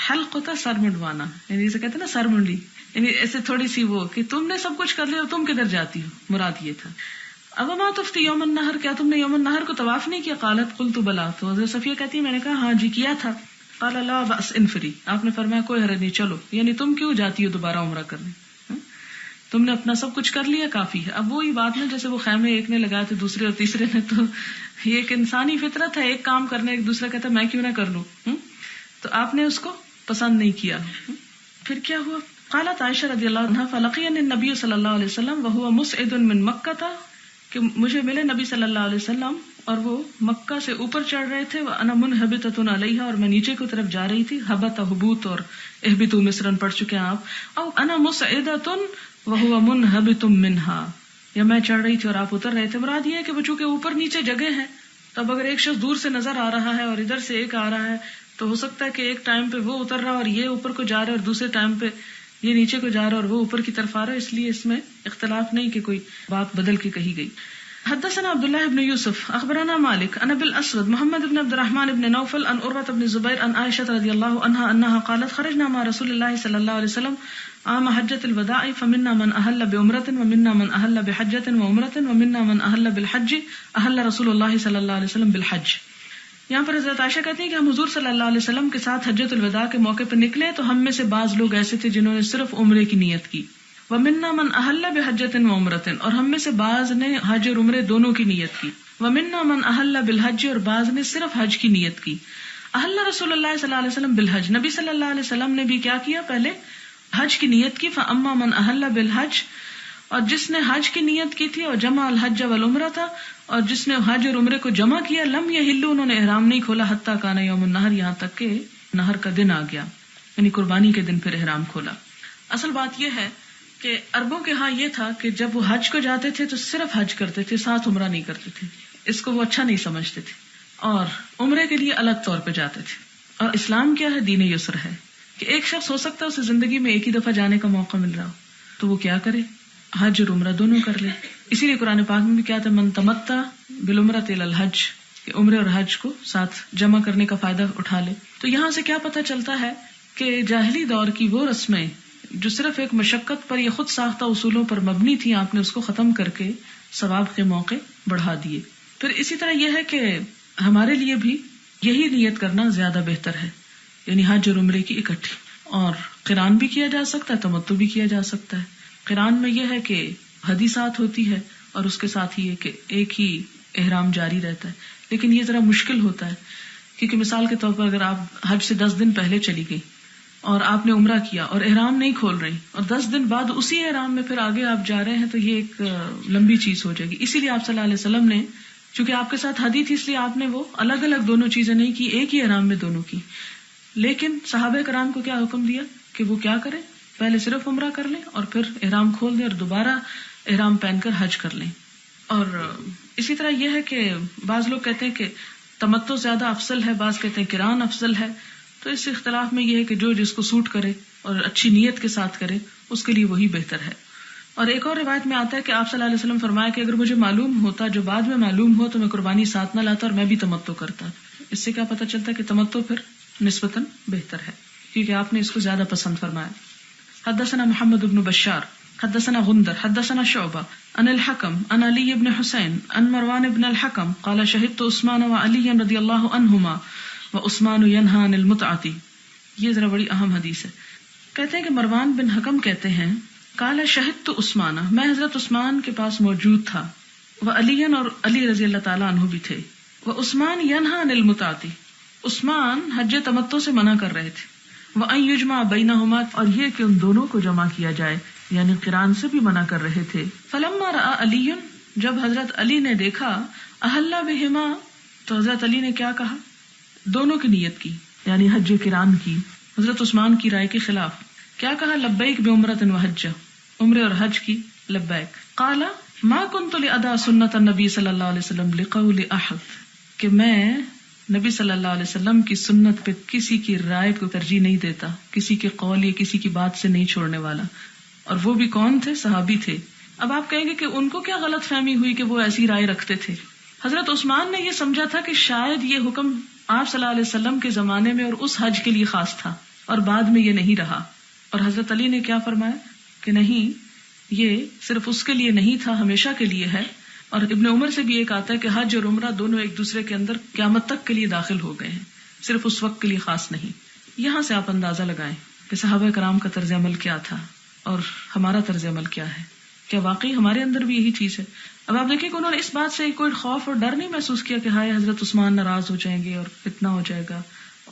حلق ہوتا ہے سر منڈوانا، یعنی اسے کہتے ہیں نا سر منڈی، یعنی ایسے تھوڑی سی وہ کہ تم نے سب کچھ کر لیا تم کدھر جاتی ہو، مراد یہ تھا۔ اب ما تفتی یوم النحر، کیا تم نے یوم النحر کو طواف نہیں کیا؟ قالت قلت بلا، تو حضرت صفیہ کہتی ہے میں نے کہا ہاں جی کیا تھا۔ قال لا بأس انفری، آپ نے فرمایا کوئی حرج نہیں، چلو، یعنی تم کیوں جاتی ہو دوبارہ عمرہ کرنے، تم نے اپنا سب کچھ کر لیا کافی ہے۔ اب وہی بات نا جیسے وہ خیمے ایک نے لگائے تھے دوسرے اور تیسرے نے، تو یہ ایک انسانی فطرت ہے، ایک کام کرنے ایک دوسرا کہتا ہے میں کیوں نہ کر لوں، تو آپ نے اس کو پسند نہیں کیا۔ پھر کیا ہوا؟ قالت عائشہ رضی اللہ عنہا فلقین النبی صلی اللہ علیہ وسلم وهو مسعد من مکہ، تھا کہ مجھے ملے نبی صلی اللہ علیہ وسلم اور وہ مکہ سے اوپر چڑھ رہے تھے، وانا منحبتۃ علیہا، اور میں نیچے کی طرف جا رہی تھی، حبت حبوت اور اہبتوا مصرا پڑھ چکے ہیں آپ، او انا مسعدۃ وهو منحبت منها، یا میں چڑھ رہی تھی اور آپ اتر رہے تھے۔ مراد یہ ہے کہ وہ چونکہ اوپر نیچے جگہ ہے، تب اگر ایک شخص دور سے نظر آ رہا ہے اور ادھر سے ایک آ رہا ہے تو ہو سکتا ہے کہ ایک ٹائم پہ وہ اتر رہا اور یہ اوپر کو جا رہا ہے، اور دوسرے ٹائم پہ یہ نیچے کو جا رہا اور وہ اوپر کی طرف آ رہا ہے، اس لیے اس میں اختلاف نہیں کہ کوئی بات بدل کے کہی گئی۔ حدثنا عبداللہ بن یوسف اخبرنا مالک عن ابی الاسود محمد بن عبد الرحمن بن نوفل عن عروة بن الزبیر عن عائشة رضی اللہ عنہا انہا قالت خرجنا مع رسول اللہ صلی اللہ علیہ وسلم عام حجۃ الوداع فمنا من احل بعمرة ومنا من احل بحجۃ وعمرة ومنا من احل بالحج، احل رسول اللہ صلی اللہ علیہ وسلم بالحج۔ یہاں پر حضرت عائشہ کہتی ہیں کہ ہم حضور صلی اللہ علیہ وسلم کے ساتھ حجۃ الوداع کے موقع پر نکلے تو ہم میں سے بعض لوگ ایسے تھے جنہوں نے صرف عمرے کی نیت کی، وَمِنَّا مَنْ أَحَلَّ بِحَجَّةٍ وَعُمْرَةٍ، اور ہم میں سے بعض نے حج اور عمرے دونوں کی نیت کی، وَمِنَّا مَنْ أَحَلَّ بِالْحَجِّ، اور بعض نے صرف حج کی نیت کی۔ احل رسول اللہ صلی اللہ علیہ وسلم بالحج، نبی صلی اللہ علیہ وسلم نے بھی کیا کیا؟ پہلے حج کی نیت کی۔ فَأَمَّا مَنْ أَحَلَّ بِالْحَجِّ، اور جس نے حج کی نیت کی تھی اور جمع الحج والعمرہ تھا، اور جس نے حج اور عمرے کو جمع کیا، لم یحلوا، انہوں نے احرام نہیں کھولا، حتی کان یوم النحر، یہاں تک کہ نہر کا دن آ گیا، یعنی قربانی کے دن پھر احرام کھولا۔ اصل بات یہ ہے کہ عربوں کے ہاں یہ تھا کہ جب وہ حج کو جاتے تھے تو صرف حج کرتے تھے، ساتھ عمرہ نہیں کرتے تھے، اس کو وہ اچھا نہیں سمجھتے تھے، اور عمرے کے لیے الگ طور پہ جاتے تھے۔ اور اسلام کیا ہے؟ دین یسر ہے، کہ ایک شخص ہو سکتا ہے اسے زندگی میں ایک ہی دفعہ جانے کا موقع مل رہا ہو تو وہ کیا کرے؟ حج اور عمرہ دونوں کر لے۔ اسی لیے قرآن پاک میں بھی کیا تھا؟ من تمتع بالعمرۃ الی الحج، کہ عمرے اور حج کو ساتھ جمع کرنے کا فائدہ اٹھا لے۔ تو یہاں سے کیا پتہ چلتا ہے کہ جاہلی دور کی وہ رسمیں جو صرف ایک مشقت پر یا خود ساختہ اصولوں پر مبنی تھی، آپ نے اس کو ختم کر کے ثواب کے موقع بڑھا دیے۔ پھر اسی طرح یہ ہے کہ ہمارے لیے بھی یہی نیت کرنا زیادہ بہتر ہے، یعنی حج اور عمرے کی اکٹھی، اور قران بھی کیا جا سکتا ہے، تمتع بھی کیا جا سکتا ہے۔ قران میں یہ ہے کہ ہدی ساتھ ہوتی ہے اور اس کے ساتھ ہی کہ ایک ہی احرام جاری رہتا ہے، لیکن یہ ذرا مشکل ہوتا ہے، کیونکہ مثال کے طور پر اگر آپ حج سے 10 دن پہلے چلی گئی اور آپ نے عمرہ کیا اور احرام نہیں کھول رہی، اور 10 دن بعد اسی احرام میں پھر آگے آپ جا رہے ہیں، تو یہ ایک لمبی چیز ہو جائے گی۔ اسی لیے آپ صلی اللہ علیہ وسلم نے، چونکہ آپ کے ساتھ ہدی تھی، اس لیے آپ نے وہ الگ الگ دونوں چیزیں نہیں کی، ایک ہی احرام میں دونوں کی۔ لیکن صحابہ کرام کو کیا حکم دیا کہ وہ کیا کریں؟ پہلے صرف عمرہ کر لیں اور پھر احرام کھول دیں اور دوبارہ احرام پہن کر حج کر لیں۔ اور اسی طرح یہ ہے کہ بعض لوگ کہتے ہیں کہ تمتع زیادہ افضل ہے، بعض کہتے ہیں قران افضل ہے، تو اس اختلاف میں یہ ہے کہ جو جس کو سوٹ کرے اور اچھی نیت کے ساتھ کرے اس کے لیے وہی بہتر ہے۔ اور ایک اور روایت میں آتا ہے کہ آپ صلی اللہ علیہ وسلم فرمایا کہ اگر مجھے معلوم ہوتا، جو بعد میں معلوم ہو، تو میں قربانی ساتھ نہ لاتا اور میں بھی تمتع کرتا۔ اس سے کیا پتہ چلتا ہے کہ تمتع پھر نسبتاً بہتر ہے، کیونکہ آپ نے اس کو زیادہ پسند فرمایا۔ حدثنا محمد بن بشار حدثنا غندر حدثنا شعبہ عن الحکم عن علی بن حسین عن مروان بن الحکم قال شہدت عثمان وعلی رضی اللہ عنہما وعثمان ینہی عن المتعۃ۔ یہ ذرا بڑی اہم حدیث ہے۔ کہتے ہیں کہ مروان بن حکم کہتے ہیں قال شہدت عثمان، میں حضرت عثمان کے پاس موجود تھا، وعلی، اور علی رضی اللہ تعالیٰ عنہ بھی تھے، وعثمان ینہی عن المتعۃ، عثمان حج تمتع سے منع کر رہے تھے، وَأَن يُجْمَعَ بَيْنَهُمَا، اور یہ کہ ان دونوں کو جمع کیا جائے، یعنی قران سے بھی منع کر رہے تھے۔ فَلَمَّا رَأَى عَلِيٌّ، جب حضرت علی نے دیکھا، أَحَلَّ بِهِمَا، تو حضرت علی نے کیا کہا؟ دونوں کی نیت کی، یعنی حج قران کی۔ حضرت عثمان کی رائے کے خلاف. کیا کہا؟ لبیک بعمرۃ وحج، عمرے اور حج کی لبیک. قال ما كنت لأدع سنت النبی صلی اللہ علیہ وسلم لقول احد، کہ میں نبی صلی اللہ علیہ وسلم کی سنت پہ کسی کی رائے کو ترجیح نہیں دیتا، کسی کے قول یا کسی کی بات سے نہیں چھوڑنے والا. اور وہ بھی کون تھے؟ صحابی تھے. اب آپ کہیں گے کہ ان کو کیا غلط فہمی ہوئی کہ وہ ایسی رائے رکھتے تھے؟ حضرت عثمان نے یہ سمجھا تھا کہ شاید یہ حکم آپ صلی اللہ علیہ وسلم کے زمانے میں اور اس حج کے لیے خاص تھا اور بعد میں یہ نہیں رہا. اور حضرت علی نے کیا فرمایا کہ نہیں، یہ صرف اس کے لیے نہیں تھا، ہمیشہ کے لیے ہے. اور ابن عمر سے بھی ایک آتا ہے کہ حج اور عمرہ دونوں ایک دوسرے کے اندر قیامت تک کے لیے داخل ہو گئے ہیں، صرف اس وقت کے لیے خاص نہیں. یہاں سے آپ اندازہ لگائیں کہ صحابہ کرام کا طرز عمل کیا تھا اور ہمارا طرز عمل کیا ہے. کیا واقعی ہمارے اندر بھی یہی چیز ہے؟ اب آپ دیکھیں کہ انہوں نے اس بات سے کوئی خوف اور ڈر نہیں محسوس کیا کہ ہائے حضرت عثمان ناراض ہو جائیں گے اور فتنہ ہو جائے گا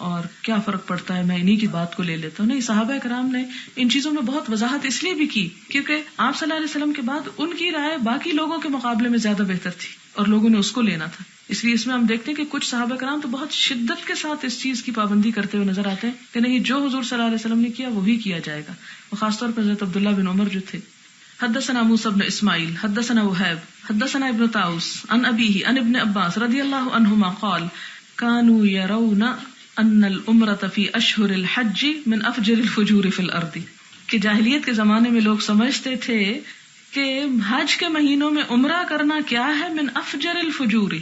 اور کیا فرق پڑتا ہے، میں انہی کی بات کو لے لیتا ہوں. نہیں، صحابہ کرام نے ان چیزوں میں بہت وضاحت اس لیے بھی کی کیونکہ آپ صلی اللہ علیہ وسلم کے بعد ان کی رائے باقی لوگوں کے مقابلے میں زیادہ بہتر تھی اور لوگوں نے اس کو لینا تھا. اس لیے اس میں ہم دیکھتے ہیں کہ کچھ صحابہ کرام تو بہت شدت کے ساتھ اس چیز کی پابندی کرتے ہوئے نظر آتے ہیں کہ نہیں، جو حضور صلی اللہ علیہ وسلم نے کیا وہی کیا جائے گا. اور خاص طور پر حضرت عبداللہ بن عمر جو تھے. حدثنا موسى بن اسماعیل حدثنا وهيب حدثنا ابن طاووس عن ابيه عن ابن عباس رضی اللہ عنہما قال كانوا يرون ان العمرة في اشهر الحج من افجر الفجور في الارض، کہ جاہلیت کے زمانے میں لوگ سمجھتے تھے کہ حج کے مہینوں میں عمرہ کرنا کیا ہے، من افجر الفجور.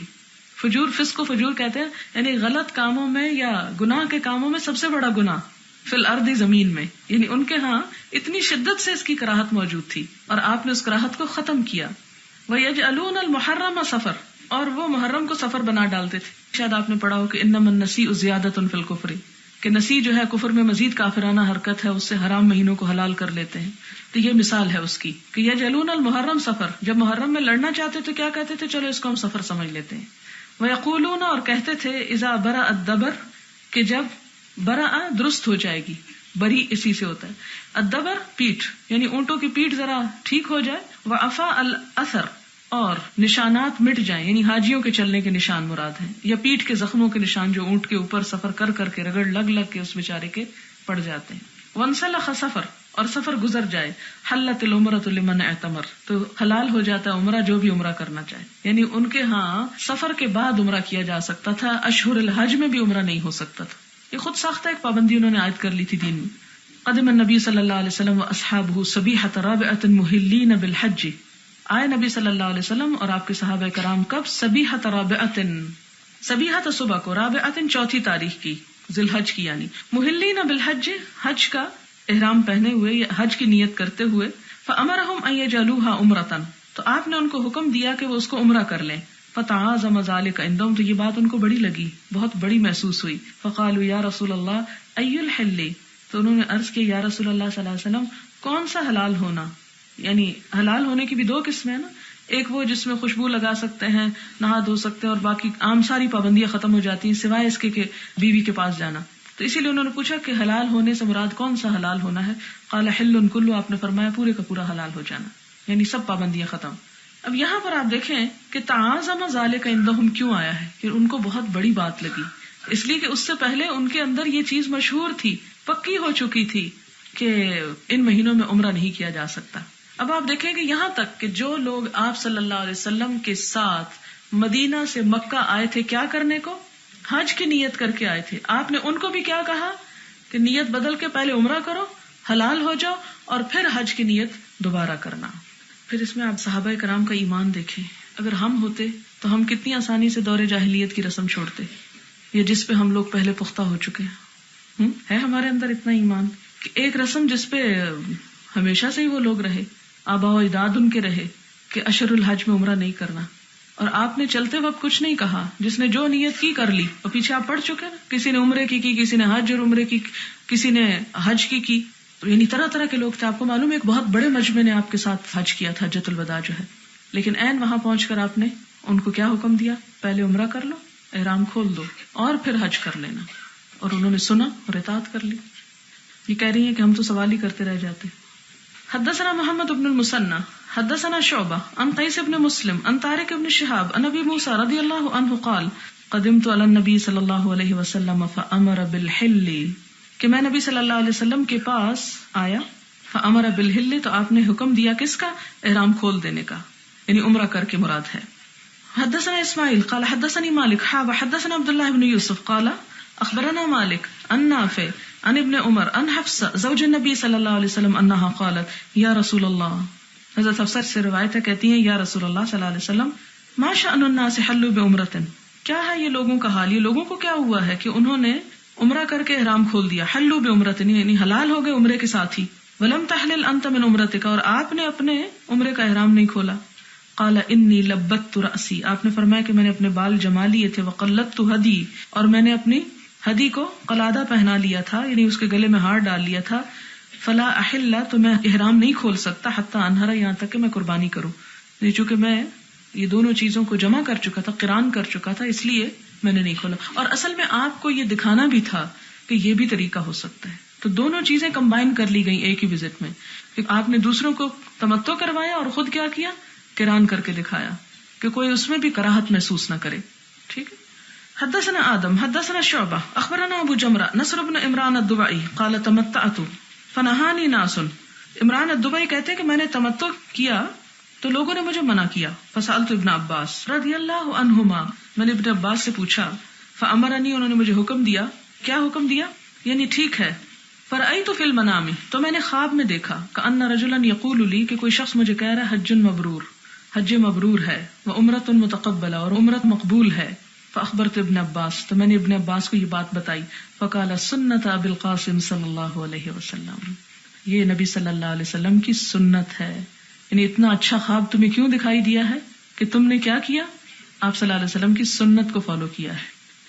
فجور فسق و فجور کہتے ہیں، یعنی غلط کاموں میں یا گناہ کے کاموں میں سب سے بڑا گناہ، فی الارض زمین میں. یعنی ان کے ہاں اتنی شدت سے اس کی کراہت موجود تھی اور آپ نے اس کراہت کو ختم کیا. وَيَجْعَلُونَ الْمُحَرَّمَ سفر، اور وہ محرم کو سفر بنا ڈالتے تھے. شاید آپ نے پڑھا ہو کہ انما النسیء زیادۃ فی الکفر، کہ نسی جو ہے کفر میں مزید کافرانہ حرکت ہے، اس سے حرام مہینوں کو حلال کر لیتے ہیں. تو یہ مثال ہے اس کی کہ یجعلون المحرم سفر، جب محرم میں لڑنا چاہتے تو کیا کہتے تھے؟ چلو اس کو ہم سفر سمجھ لیتے ہیں. وَيَقُولُونَ، اور کہتے تھے اذا برأ الدبر، کہ جب برأ درست ہو جائے گی، بری اسی سے ہوتا ہے، الدبر پیٹھ، یعنی اونٹوں کی پیٹھ ذرا ٹھیک ہو جائے، وعفا الاثر، اور نشانات مٹ جائیں، یعنی حاجیوں کے چلنے کے نشان مراد ہیں، یا پیٹھ کے زخموں کے نشان جو اونٹ کے اوپر سفر کر کر کے رگڑ لگ لگ کے اس بیچارے کے پڑ جاتے ہیں. وانسلخ سفر، اور سفر گزر جائے، حلت العمرۃ لمن اعتمر، تو حلال ہو جاتا ہے عمرہ جو بھی عمرہ کرنا چاہے. یعنی ان کے ہاں سفر کے بعد عمرہ کیا جا سکتا تھا، اشہر الحج میں بھی عمرہ نہیں ہو سکتا تھا. یہ خود ساختہ ایک پابندی انہوں نے عائد کر لی تھی دین میں. قدم النبی صلی اللہ علیہ وسلم واصحابہ صبیحۃ رابعۃ مہلین بالحج، آئے نبی صلی اللہ علیہ وسلم اور آپ کے صحابہ کرام کب؟ صبیحۃ رابعۃ، صبیحۃ صبح کو، رابعۃ چوتھی تاریخ کی، ذی الحج کی، یعنی مہلین بالحج، حج کا احرام پہنے ہوئے یا حج کی نیت کرتے ہوئے. فامرہم ان یجعلوها عمرۃ، تو آپ نے ان کو حکم دیا کہ وہ اس کو عمرہ کر لیں. فتعاظم ذلك عندهم، تو یہ بات ان کو بڑی لگی، بہت بڑی محسوس ہوئی. فقالوا یا رسول اللہ ای الحل، تو انہوں نے عرض کیا یا رسول اللہ صلی اللہ علیہ وسلم کون سا حلال ہونا؟ یعنی حلال ہونے کی بھی دو قسمیں ہیں نا، ایک وہ جس میں خوشبو لگا سکتے ہیں، نہا دھو سکتے ہیں، اور باقی عام ساری پابندیاں ختم ہو جاتی ہیں سوائے اس کے کہ بیوی کے پاس جانا. تو اسی لیے انہوں نے پوچھا کہ حلال ہونے سے مراد کون سا حلال ہونا ہے؟ قال حل کل، آپ نے فرمایا پورے کا پورا حلال ہو جانا، یعنی سب پابندیاں ختم. اب یہاں پر آپ دیکھیں کہ تعاظم ذالک عندہم کیوں آیا ہے، کہ ان کو بہت بڑی بات لگی، اس لیے کہ اس سے پہلے ان کے اندر یہ چیز مشہور تھی، پکی ہو چکی تھی کہ ان مہینوں میں عمرہ نہیں کیا جا سکتا. اب آپ دیکھیں کہ یہاں تک کہ جو لوگ آپ صلی اللہ علیہ وسلم کے ساتھ مدینہ سے مکہ آئے تھے کیا کرنے کو؟ حج کی نیت کر کے آئے تھے. آپ نے ان کو بھی کیا کہا کہ نیت بدل کے پہلے عمرہ کرو، حلال ہو جاؤ، اور پھر حج کی نیت دوبارہ کرنا. پھر اس میں آپ صحابہ کرام کا ایمان دیکھیں. اگر ہم ہوتے تو ہم کتنی آسانی سے دور جاہلیت کی رسم چھوڑتے، یا جس پہ ہم لوگ پہلے پختہ ہو چکے ہیں. ہے ہمارے اندر اتنا ایمان کہ ایک رسم جس پہ ہمیشہ سے ہی وہ لوگ رہے، آبا و اجداد ان کے رہے کہ اشہر الحج میں عمرہ نہیں کرنا، اور آپ نے چلتے وقت کچھ نہیں کہا، جس نے جو نیت کی کر لی. اور پیچھے آپ پڑھ چکے نا، کسی نے عمرے کی، کسی نے حج اور عمرے کی، کسی نے حج کی. یعنی طرح طرح کے لوگ تھے. آپ کو معلوم ہے ایک بہت بڑے مجمع نے آپ کے ساتھ حج کیا تھا، حجۃ الوداع جو ہے. لیکن عین وہاں پہنچ کر آپ نے ان کو کیا حکم دیا؟ پہلے عمرہ کر لو، احرام کھول دو، اور پھر حج کر لینا. اور انہوں نے سنا اور اطاعت کر لی. یہ کہہ رہی ہیں کہ ہم تو سوال ہی کرتے رہ جاتے. حدثنا محمد بن المثنى حدثنا شعبہ عن قیس بن مسلم عن طارق بن شہاب عن ابی موسیٰ رضی اللہ عنہ قال قدمت علی النبی صلی اللہ علیہ وسلم فامر بالحل کہ میں نبی صلی اللہ علیہ وسلم کے پاس آیا، فامر بالحل، تو آپ نے حکم دیا کس کا؟ احرام کھول دینے کا، یعنی عمرہ کر کے مراد ہے. حدثنا اسماعیل قال حدثني مالک حدثنا عبد الله بن یوسف قال اخبرنا مالک عن نافع عن ابن عمر عن حفصہ زوج النبی صلی اللہ علیہ وسلم انہا قالت یا رسول اللہ، حضرت حفصہ سے روایت ہے، کہتی ہیں یا رسول اللہ صلی اللہ علیہ وسلم ما شأن الناس حلوا بعمرۃ، کیا ہے یہ لوگوں کا حال، یہ لوگوں کو کیا ہوا ہے کہ انہوں نے عمرہ کر کے احرام کھول دیا. حلوا بعمرۃ یعنی حلال ہو گئے عمرے کے ساتھ ہی. ولم تحلل انت من عمرتک، اور آپ نے اپنے عمرے کا احرام نہیں کھولا. قال انی لبت رأسی، آپ نے فرمایا کہ میں نے اپنے بال جما لیے تھے. وقلدت ہدی، اور میں نے اپنی ہدی کو قلادہ پہنا لیا تھا، یعنی اس کے گلے میں ہار ڈال لیا تھا. فلا احل، تو میں احرام نہیں کھول سکتا حتی انہر، یہاں تک کہ میں قربانی کروں. چونکہ میں یہ دونوں چیزوں کو جمع کر چکا تھا، قران کر چکا تھا، اس لیے میں نے نہیں کھولا. اور اصل میں آپ کو یہ دکھانا بھی تھا کہ یہ بھی طریقہ ہو سکتا ہے. تو دونوں چیزیں کمبائن کر لی گئی ایک ہی وزٹ میں، کہ آپ نے دوسروں کو تمتع کروایا اور خود کیا کیا، قران کر کے دکھایا، کہ کوئی اس میں بھی کراہت محسوس نہ کرے. ٹھیک ہے. حدثنا آدم حدثنا شعبہ اخبرنا ابو جمرہ نصر بن عمران الدبعی قال تمتعت فنہانی ناس. عمران الدبعی کہتے ہیں کہ میں نے تمتع کیا تو لوگوں نے مجھے منع کیا. فسألت ابن عباس رضی اللہ عنہما، میں نے ابن عباس سے پوچھا. فامرنی، انہوں نے مجھے حکم دیا. کیا حکم دیا؟ یعنی ٹھیک ہے. فرأیت فی المنام، تو میں نے خواب میں دیکھا کہ ان رجلا یقول لی، کہ کوئی شخص مجھے کہہ رہا ہے حج مبرور، حج مبرور ہے، وعمرۃ متقبلہ، اور عمرت مقبول ہے. فاخبرت ابن عباس، تو میں نے ابن عباس کو یہ بات بتائی. فقال سنت ابی القاسم صلی اللہ علیہ وسلم، یہ نبی صلی اللہ علیہ وسلم کی سنت ہے. یعنی اتنا اچھا خواب تمہیں کیوں دکھائی دیا ہے کہ تم نے کیا کیا؟ آپ صلی اللہ علیہ وسلم کی سنت کو فالو کیا ہے.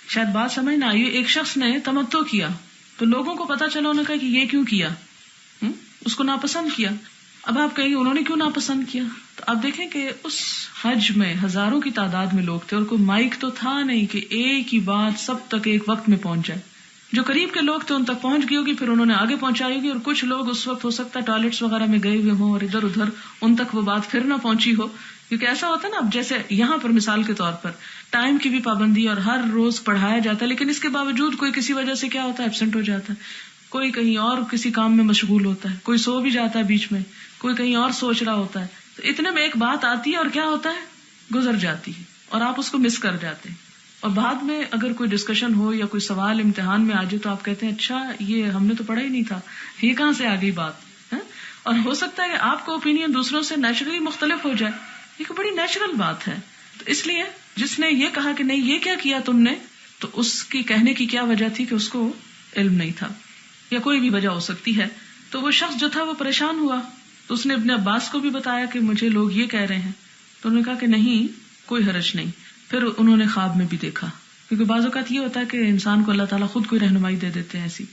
شاید بات سمجھ نہ آئی. ایک شخص نے تمتع کیا تو لوگوں کو پتا چلا، انہوں نے کہا کہ یہ کیوں کیا، اس کو ناپسند کیا. اب آپ کہیں انہوں نے کیوں ناپسند کیا، تو آپ دیکھیں کہ اس حج میں ہزاروں کی تعداد میں لوگ تھے اور کوئی مائک تو تھا نہیں کہ ایک ہی بات سب تک ایک وقت میں پہنچ جائے. جو قریب کے لوگ تھے ان تک پہنچ گئی ہوگی، پھر انہوں نے آگے پہنچائی ہوگی، اور کچھ لوگ اس وقت ہو سکتا ہے ٹوائلٹس وغیرہ میں گئے ہوئے ہوں اور ادھر ادھر ان تک وہ بات پھر نہ پہنچی ہو. کیونکہ ایسا ہوتا ہے نا، اب جیسے یہاں پر مثال کے طور پر ٹائم کی بھی پابندی اور ہر روز پڑھایا جاتا ہے، لیکن اس کے باوجود کوئی کسی وجہ سے کیا ہوتا ہے، ایبسینٹ ہو جاتا ہے. کوئی کہیں اور کسی کام میں مشغول ہوتا ہے، کوئی سو بھی جاتا ہے بیچ میں، کوئی کہیں اور سوچ رہا ہوتا ہے. تو اتنے میں ایک بات آتی ہے اور کیا ہوتا ہے، گزر جاتی ہے اور آپ اس کو مس کر جاتے ہیں. اور بعد میں اگر کوئی ڈسکشن ہو یا کوئی سوال امتحان میں آ جائے تو آپ کہتے ہیں اچھا یہ ہم نے تو پڑھا ہی نہیں تھا، یہ کہاں سے آ گئی بات. اور ہو سکتا ہے کہ آپ کا اوپینین دوسروں سے نیچرلی مختلف ہو جائے. یہ بڑی نیچرل بات ہے. تو اس لیے جس نے یہ کہا کہ نہیں یہ کیا کیا تم نے، تو اس کی کہنے کی کیا وجہ تھی کہ اس کو علم نہیں تھا، یا کوئی بھی وجہ ہو سکتی ہے. تو وہ شخص جو تھا وہ پریشان ہوا، تو اس نے اپنے عباس کو بھی بتایا کہ مجھے لوگ یہ کہہ رہے ہیں. تو انہوں نے کہا کہ نہیں کوئی حرج نہیں. پھر انہوں نے خواب میں بھی دیکھا، کیونکہ بعض اوقات یہ ہوتا ہے کہ انسان کو اللہ تعالیٰ خود کوئی رہنمائی دے دیتے ہیں ایسی.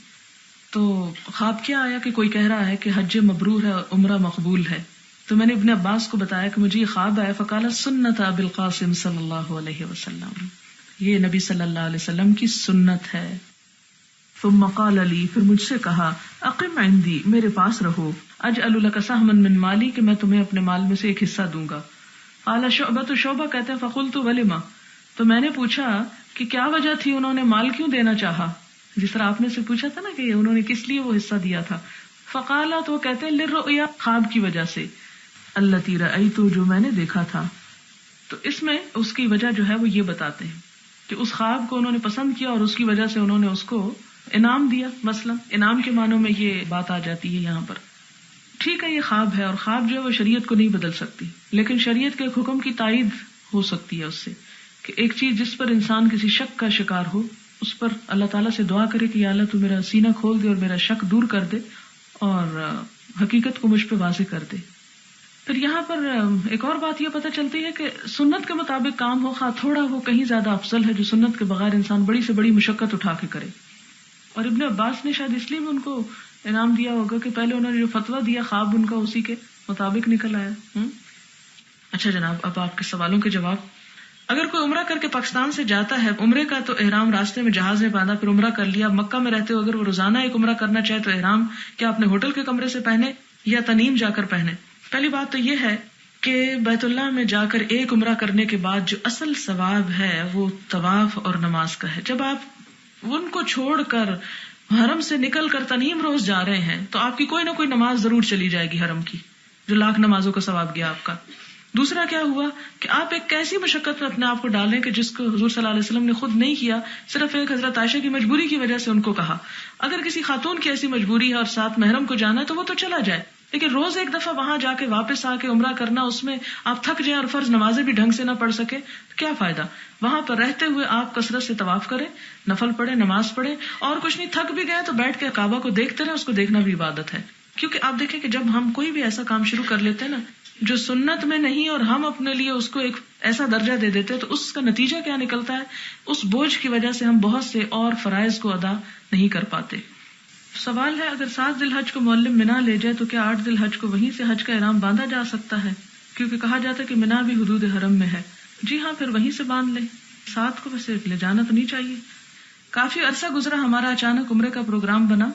تو خواب کیا آیا کہ کوئی کہہ رہا ہے کہ حج مبرور ہے، عمرہ مقبول ہے. تو میں نے ابن عباس کو بتایا کہ مجھے یہ خواب آیا. فقال سنت ابی القاسم صلی اللہ علیہ وسلم، یہ نبی صلی اللہ علیہ وسلم کی سنت ہے. ثم قال لی، پھر مجھ سے کہا اقم عندی، میرے پاس رہو. اجعل لک سہما من مالی، کہ میں تمہیں اپنے مال میں سے ایک حصہ دوں گا. قال شعبہ، شعبہ کہتے ہیں فقلت ولما، تو میں نے پوچھا کہ کیا وجہ تھی، انہوں نے مال کیوں دینا چاہا، جس طرح آپ نے سے پوچھا تھا نا کہ انہوں نے کس لیے وہ حصہ دیا تھا. فقال، تو وہ کہتے ہیں للرؤیا، خواب کی وجہ سے. التی رأیت، جو میں نے دیکھا تھا. تو اس میں اس کی وجہ جو ہے وہ یہ بتاتے ہیں کہ اس خواب کو انہوں نے پسند کیا اور اس کی وجہ سے انہوں نے اس کو انعام دیا. مثلا انعام کے معنوں میں یہ بات آ جاتی ہے یہاں پر. ٹھیک ہے یہ خواب ہے، اور خواب جو ہے وہ شریعت کو نہیں بدل سکتی، لیکن شریعت کے ایک حکم کی تائید ہو سکتی ہے اس سے، کہ ایک چیز جس پر انسان کسی شک کا شکار ہو اس پر اللہ تعالیٰ سے دعا کرے کہ یا اللہ تو میرا سینہ کھول دے اور میرا شک دور کر دے اور حقیقت کو مجھ پہ واضح کر دے. پھر یہاں پر ایک اور بات یہ پتہ چلتی ہے کہ سنت کے مطابق کام ہو، خواہ تھوڑا ہو، کہیں زیادہ افضل ہے جو سنت کے بغیر انسان بڑی سے بڑی مشقت اٹھا کے کرے. اور ابن عباس نے شاید اس لیے بھی ان کو انعام دیا ہوگا کہ پہلے انہوں نے جو فتویٰ دیا خواب ان کا اسی کے مطابق نکل آیا. اچھا جناب، اب آپ کے سوالوں کے جواب. اگر کوئی عمرہ کر کے پاکستان سے جاتا ہے، عمرے کا تو احرام راستے میں جہاز میں باندھا، پھر عمرہ کر لیا. مکہ میں رہتے ہو اگر وہ روزانہ ایک عمرہ کرنا چاہے تو احرام کیا اپنے ہوٹل کے کمرے سے پہنے یا تنعیم جا کر پہنے؟ پہلی بات تو یہ ہے کہ بیت اللہ میں جا کر ایک عمرہ کرنے کے بعد جو اصل ثواب ہے وہ طواف اور نماز کا ہے. جب آپ ان کو چھوڑ کر حرم سے نکل کر تنعیم روز جا رہے ہیں تو آپ کی کوئی نہ کوئی نماز ضرور چلی جائے گی حرم کی، جو لاکھ نمازوں کا ثواب گیا آپ کا۔ دوسرا کیا ہوا کہ آپ ایک ایسی مشقت میں اپنے آپ کو ڈالیں کہ جس کو حضور صلی اللہ علیہ وسلم نے خود نہیں کیا، صرف ایک حضرت عائشہ کی مجبوری کی وجہ سے ان کو کہا۔ اگر کسی خاتون کی ایسی مجبوری ہے اور ساتھ محرم کو جانا ہے تو وہ تو چلا جائے، لیکن روز ایک دفعہ وہاں جا کے واپس آ کے عمرہ کرنا، اس میں آپ تھک جائیں اور فرض نمازیں بھی ڈھنگ سے نہ پڑھ سکے تو کیا فائدہ؟ وہاں پر رہتے ہوئے آپ کثرت سے طواف کریں، نفل پڑھیں، نماز پڑھیں، اور کچھ نہیں تھک بھی گئے تو بیٹھ کے کعبہ کو دیکھتے رہیں، اس کو دیکھنا بھی عبادت ہے۔ کیونکہ آپ دیکھیں کہ جب ہم کوئی بھی ایسا کام شروع کر لیتے ہیں نا جو سنت میں نہیں اور ہم اپنے لیے اس کو ایک ایسا درجہ دے دیتے تو اس کا نتیجہ کیا نکلتا ہے؟ اس بوجھ کی وجہ سے ہم بہت سے اور فرائض کو ادا نہیں کر پاتے۔ سوال ہے اگر 7 ذی الحج کو معلم منا لے جائے تو کیا 8 ذی الحج کو وہیں سے حج کا احرام باندھا جا سکتا ہے؟ کیونکہ کہا جاتا ہے کہ منا بھی حدود حرم میں ہے۔ جی ہاں، پھر وہیں سے باندھ لیں، 7 کو ویسے لے جانا تو نہیں چاہیے۔ کافی عرصہ گزرا، ہمارا اچانک عمرے کا پروگرام بنا،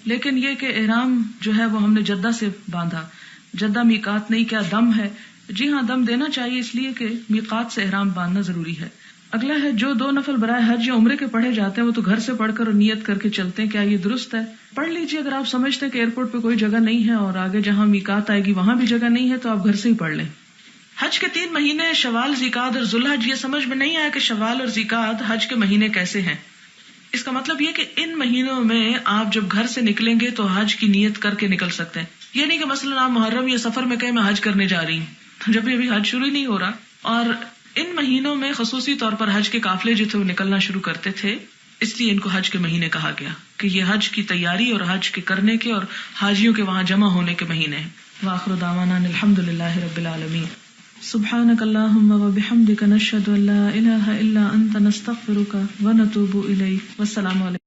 لیکن یہ کہ احرام جو ہے وہ ہم نے جدہ سے باندھا۔ جدہ میقات نہیں، کیا دم ہے؟ جی ہاں، دم دینا چاہیے، اس لیے کہ میقات سے احرام باندھنا ضروری ہے۔ اگلا ہے جو 2 نفل برائے حج یا عمرے کے پڑھے جاتے ہیں وہ تو گھر سے پڑھ کر اور نیت کر کے چلتے ہیں، کیا یہ درست ہے؟ پڑھ لیجیے، اگر آپ سمجھتے ہیں کہ ایئرپورٹ پہ کوئی جگہ نہیں ہے اور آگے جہاں میقات آئے گی وہاں بھی جگہ نہیں ہے تو آپ گھر سے ہی پڑھ لیں۔ حج کے 3 مہینے شوال، ذیقعد اور ذوالحج، یہ سمجھ میں نہیں آیا کہ شوال اور ذیقعد حج کے مہینے کیسے ہیں۔ اس کا مطلب یہ کہ ان مہینوں میں آپ جب گھر سے نکلیں گے تو حج کی نیت کر کے نکل سکتے ہیں۔ یہ نہیں کہ مثلا آپ محرم یا سفر میں کہیں میں حج کرنے جا رہی ہوں، جب ابھی حج شروع ہی نہیں ہو رہا۔ اور ان مہینوں میں خصوصی طور پر حج کے قافلے جو تھے وہ نکلنا شروع کرتے تھے، اس لیے ان کو حج کے مہینے کہا گیا کہ یہ حج کی تیاری اور حج کے کرنے کے اور حاجیوں کے وہاں جمع ہونے کے مہینے ہیں۔ وآخر دعوانا الحمدللہ رب العالمین۔ سبحانک اللہم وبحمدک، نشہد ان لا الہ الا انت، نستغفرک ونتوب الیک۔ والسلام علیکم۔